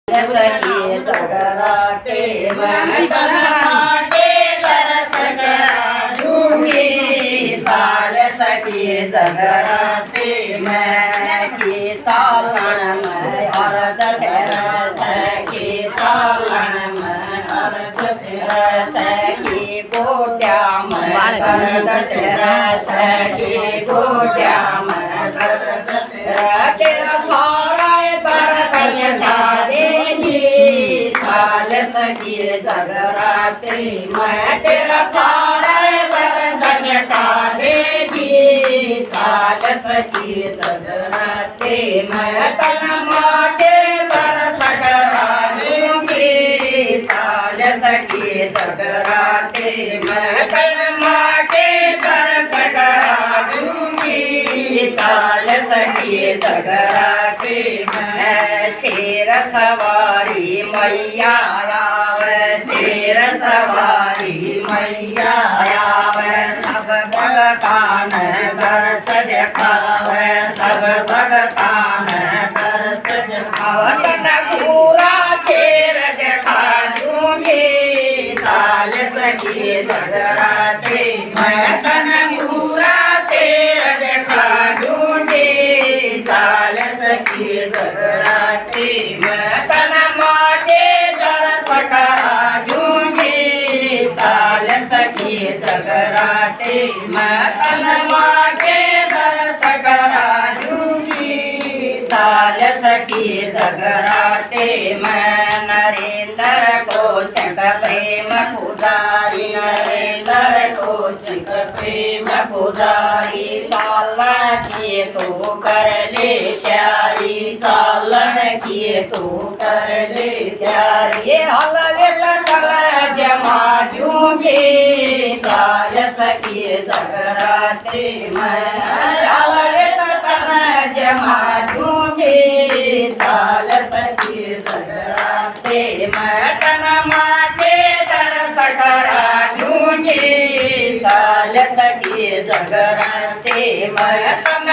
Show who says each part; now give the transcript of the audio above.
Speaker 1: सखी जगराते मन माझे दरस करा दूंगी चाल सखी जगराते मैं की चालन मैं अर्ज तेरा सखी चालन मैं अर्ज तेरा सखी गोट्या मैं दर्द तेरा सखी गोट्या मैं दर्द तेरा तेरा सारा पर कन्या देगी चाल सखी जगराते मैं तेरा सारा बरदन का देगी चाल सखी जगराते मैं तन माटे दरस करा दूंगी चाल सखी जगराते मैं तन माटे दरस करा दूंगी चाल सखी जगराते मैं शेर सवारी मैया आवे शेर सवारी मैया आवे सब भगतान दरस दिखावे सब भगतान दरस दिखावे तन पूरा शेर दिखा दूंगी चाल सखी जगराते मैं तन पूरा शेर दिखा दूंगी चाल सखी जगराते मैं तन माटे दरस करा दूंगी चाल सखी जगराते मैं तन माटे दरस करा दूंगी चाल सखी जगराते मैं नरेंद्र को सिख प्रेम पुजारी नरेंद्र को सिख प्रेम पुजारी चालन किए तो कर ले प्यारी चालन किए तो कर ले प्यारी हलवे सकल जमा दूंगी चाल सखी जगराते मैं हलवे सकल जमा दूंगी चाल सखी जगराते मैं तन माटे दरस करा दूंगी चाल सखी जगराते मैं तन